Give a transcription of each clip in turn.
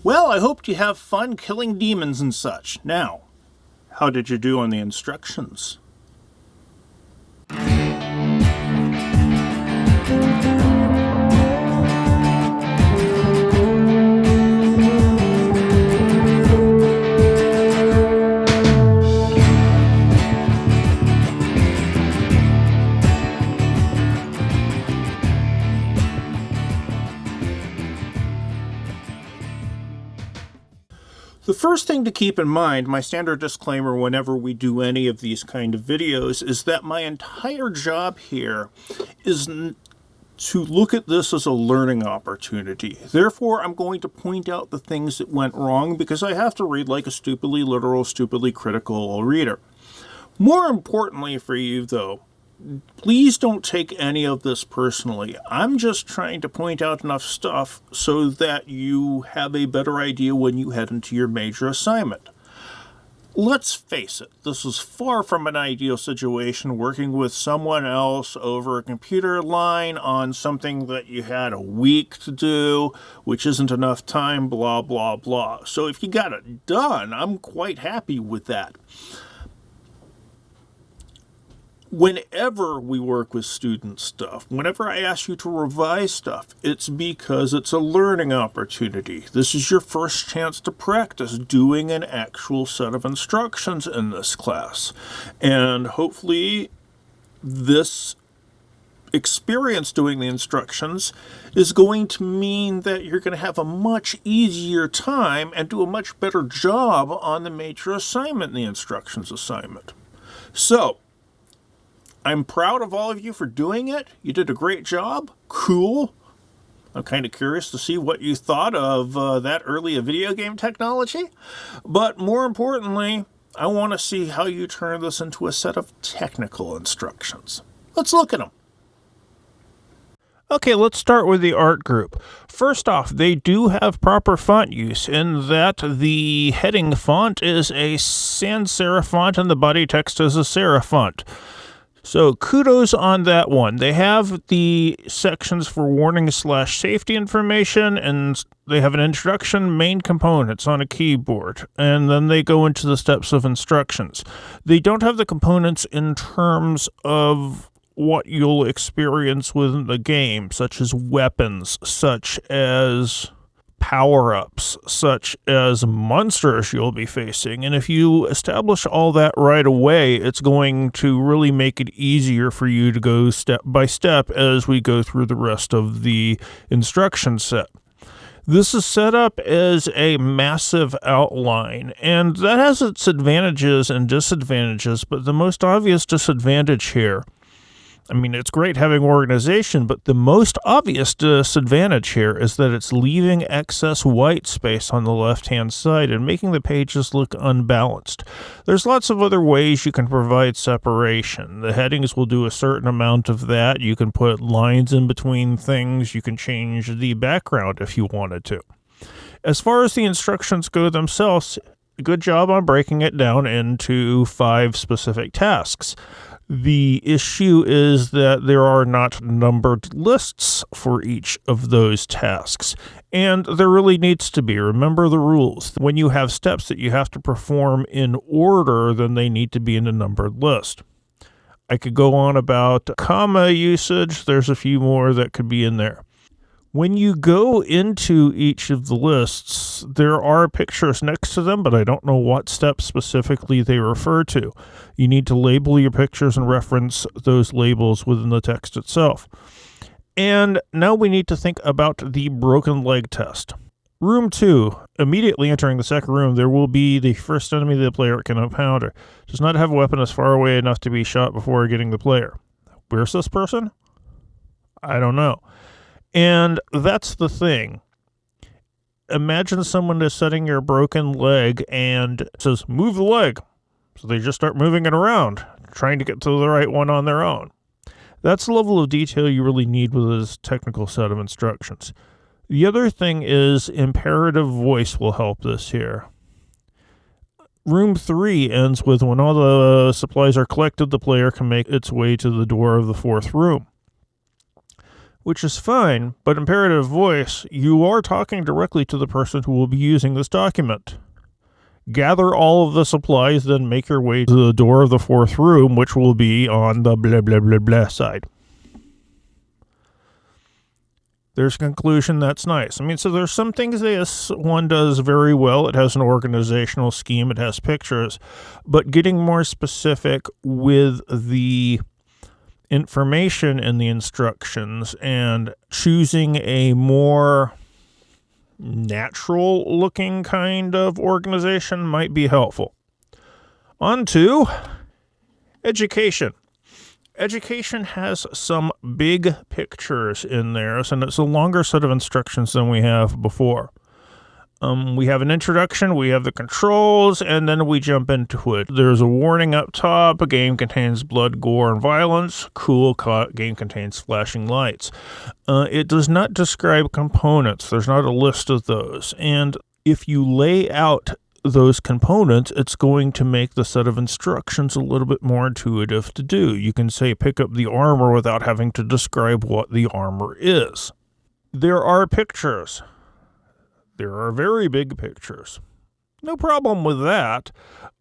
Well, I hoped you have fun killing demons and such. Now, how did you do on the instructions? The first thing to keep in mind, my standard disclaimer whenever we do any of these kind of videos, is that my entire job here is to look at this as a learning opportunity. Therefore, I'm going to point out the things that went wrong because I have to read like a stupidly literal, stupidly critical reader. More importantly for you, though, please don't take any of this personally. I'm just trying to point out enough stuff so that you have a better idea when you head into your major assignment. Let's face it, this is far from an ideal situation working with someone else over a computer line on something that you had a week to do, which isn't enough time, blah, blah, blah. So if you got it done, I'm quite happy with that. Whenever we work with student stuff, whenever I ask you to revise stuff, it's because it's a learning opportunity. This is your first chance to practice doing an actual set of instructions in this class. And hopefully this experience doing the instructions is going to mean that you're going to have a much easier time and do a much better job on the major assignment, the instructions assignment. So, I'm proud of all of you for doing it. You did a great job. Cool. I'm kind of curious to see what you thought of that early video game technology. But more importantly, I want to see how you turn this into a set of technical instructions. Let's look at them. Okay, let's start with the art group. First off, they do have proper font use in that the heading font is a sans serif font and the body text is a serif font. So kudos on that one. They have the sections for warning/safety information, and they have an introduction, main components on a keyboard, and then they go into the steps of instructions. They don't have the components in terms of what you'll experience within the game, such as weapons, such as power-ups, such as monsters you'll be facing. And if you establish all that right away, it's going to really make it easier for you to go step by step as we go through the rest of the instruction set. This is set up as a massive outline, and that has its advantages and disadvantages, but the most obvious disadvantage here, I mean, it's great having organization, but the most obvious disadvantage here is that it's leaving excess white space on the left-hand side and making the pages look unbalanced. There's lots of other ways you can provide separation. The headings will do a certain amount of that. You can put lines in between things. You can change the background if you wanted to. As far as the instructions go themselves, good job on breaking it down into 5 specific tasks. The issue is that there are not numbered lists for each of those tasks, and there really needs to be. Remember the rules. When you have steps that you have to perform in order, then they need to be in a numbered list. I could go on about comma usage. There's a few more that could be in there. When you go into each of the lists, there are pictures next to them, but I don't know what steps specifically they refer to. You need to label your pictures and reference those labels within the text itself. And now we need to think about the broken leg test. Room 2. Immediately entering the second room, there will be the first enemy the player can encounter. Does not have a weapon as far away enough to be shot before getting the player. Where's this person? I don't know. And that's the thing. Imagine someone is setting your broken leg and says, move the leg. So they just start moving it around, trying to get to the right one on their own. That's the level of detail you really need with this technical set of instructions. The other thing is imperative voice will help this here. Room 3 ends with when all the supplies are collected, the player can make its way to the door of the 4th room. which is fine, but imperative voice, you are talking directly to the person who will be using this document. Gather all of the supplies, then make your way to the door of the fourth room, which will be on the blah blah blah blah side. There's a conclusion that's nice. I mean, so there's some things this one does very well. It has an organizational scheme. It has pictures. But getting more specific with the information in the instructions and choosing a more natural-looking kind of organization might be helpful. On to education. Education has some big pictures in there, and it's a longer set of instructions than we have before. We have an introduction, we have the controls, and then we jump into it. There's a warning up top. A game contains blood, gore, and violence. Cool, game contains flashing lights. It does not describe components. There's not a list of those. And if you lay out those components, it's going to make the set of instructions a little bit more intuitive to do. You can say pick up the armor without having to describe what the armor is. There are pictures. There are very big pictures. No problem with that,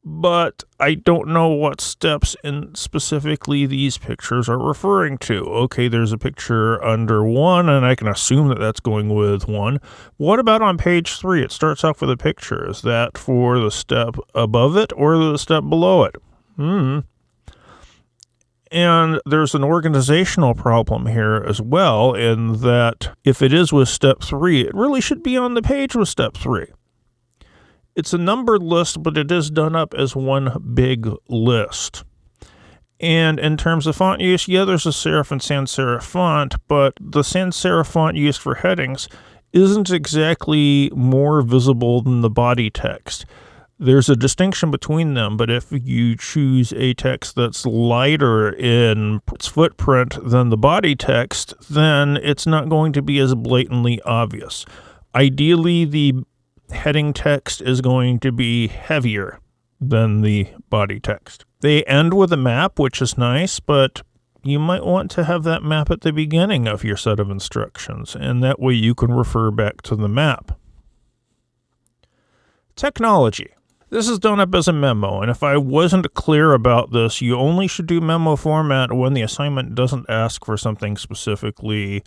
but I don't know what steps in specifically these pictures are referring to. Okay, there's a picture under 1, and I can assume that that's going with 1. What about on page 3? It starts off with a picture. Is that for the step above it or the step below it? And there's an organizational problem here as well, in that if it is with step 3, it really should be on the page with step 3. It's a numbered list, but it is done up as one big list. And in terms of font use, yeah, there's a serif and sans serif font, but the sans serif font used for headings isn't exactly more visible than the body text. There's a distinction between them, but if you choose a text that's lighter in its footprint than the body text, then it's not going to be as blatantly obvious. Ideally, the heading text is going to be heavier than the body text. They end with a map, which is nice, but you might want to have that map at the beginning of your set of instructions, and that way you can refer back to the map. Technology. This is done up as a memo, and if I wasn't clear about this, you only should do memo format when the assignment doesn't ask for something specifically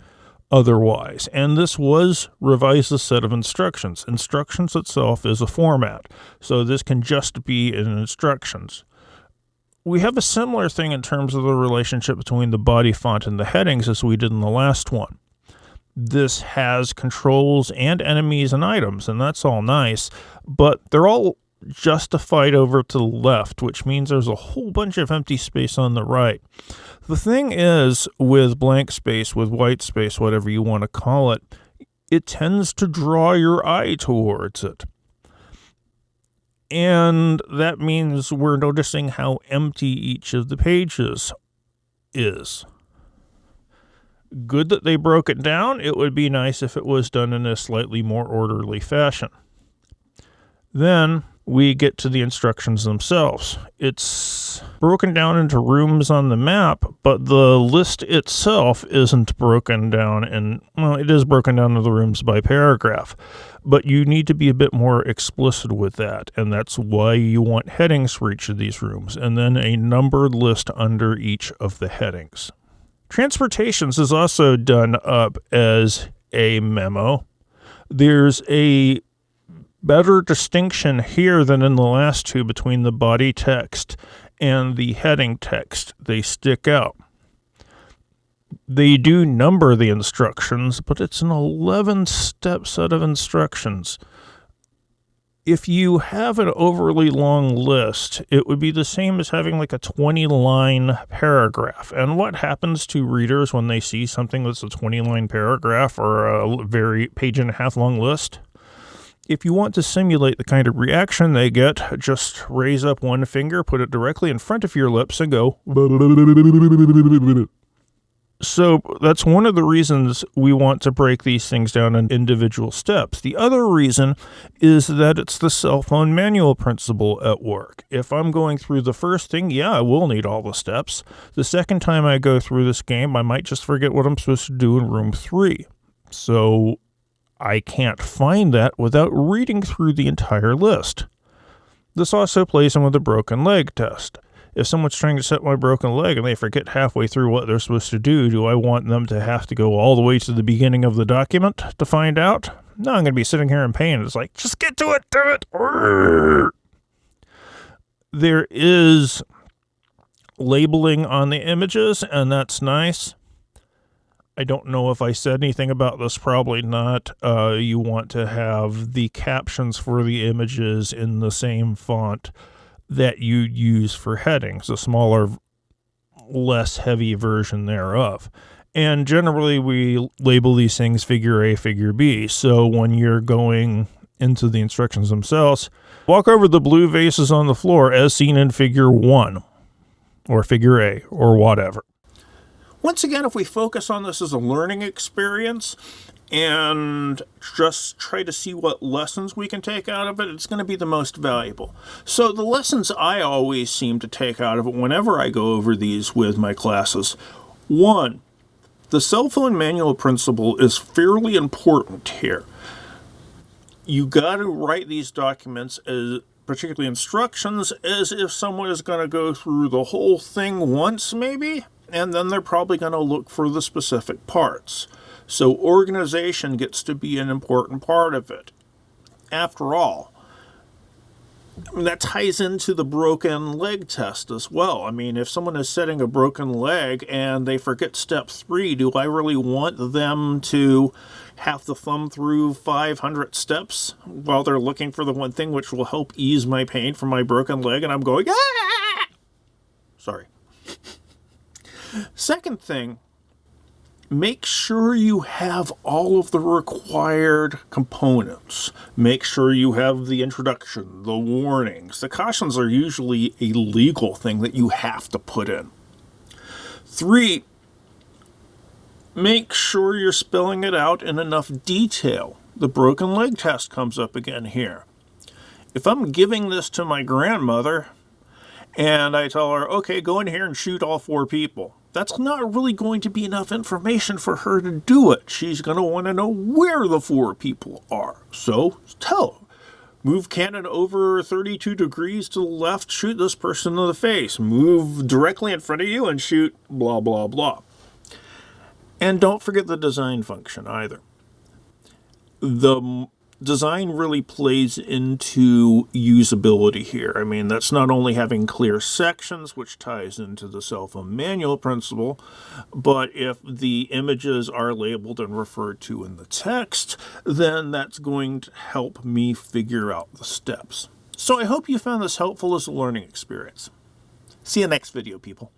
otherwise. And this was revise the set of instructions. Instructions itself is a format, so this can just be in instructions. We have a similar thing in terms of the relationship between the body font and the headings as we did in the last one. This has controls and enemies and items, and that's all nice, but they're all justified over to the left, which means there's a whole bunch of empty space on the right. The thing is, with blank space, with white space, whatever you want to call it, it tends to draw your eye towards it. And that means we're noticing how empty each of the pages is. Good that they broke it down. It would be nice if it was done in a slightly more orderly fashion. Then we get to the instructions themselves. It's broken down into rooms on the map, but the list itself isn't broken down, and well, it is broken down into the rooms by paragraph, but you need to be a bit more explicit with that, and that's why you want headings for each of these rooms, and then a numbered list under each of the headings. Transportations is also done up as a memo. There's a better distinction here than in the last two between the body text and the heading text. They stick out. They do number the instructions, but it's an 11-step set of instructions. If you have an overly long list, it would be the same as having like a 20-line paragraph. And what happens to readers when they see something that's a 20-line paragraph or a very page-and-a-half long list? If you want to simulate the kind of reaction they get, just raise up one finger, put it directly in front of your lips, and go. So that's one of the reasons we want to break these things down in individual steps. The other reason is that it's the cell phone manual principle at work. If I'm going through the first thing, yeah, I will need all the steps. The second time I go through this game, I might just forget what I'm supposed to do in room 3. So I can't find that without reading through the entire list. This also plays in with the broken leg test. If someone's trying to set my broken leg and they forget halfway through what they're supposed to do I want them to have to go all the way to the beginning of the document to find out? No, I'm going to be sitting here in pain. It's like, just get to it, do it. There is labeling on the images, and that's nice. I don't know if I said anything about this, probably not. You want to have the captions for the images in the same font that you use for headings, a smaller, less heavy version thereof. And generally we label these things figure A, figure B. So when you're going into the instructions themselves, walk over the blue vases on the floor as seen in figure 1, or figure A, or whatever. Once again, if we focus on this as a learning experience and just try to see what lessons we can take out of it, it's going to be the most valuable. So the lessons I always seem to take out of it whenever I go over these with my classes. 1, the cell phone manual principle is fairly important here. You got to write these documents, as particularly instructions, as if someone is going to go through the whole thing once maybe, and then they're probably going to look for the specific parts. So organization gets to be an important part of it. After all, that ties into the broken leg test as well. I mean, if someone is setting a broken leg and they forget step 3, do I really want them to have to thumb through 500 steps while they're looking for the one thing which will help ease my pain from my broken leg? And I'm going, ah! Sorry. Second thing, make sure you have all of the required components. Make sure you have the introduction, the warnings. The cautions are usually a legal thing that you have to put in. 3, make sure you're spelling it out in enough detail. The broken leg test comes up again here. If I'm giving this to my grandmother and I tell her, okay, go in here and shoot all 4 people, that's not really going to be enough information for her to do it. She's going to want to know where the 4 people are. So tell her, move cannon over 32 degrees to the left, shoot this person in the face. Move directly in front of you and shoot blah, blah, blah. And don't forget the design function either. The design really plays into usability here. I mean, that's not only having clear sections, which ties into the cell phone manual principle, but if the images are labeled and referred to in the text, then that's going to help me figure out the steps. So I hope you found this helpful as a learning experience. See you next video, people.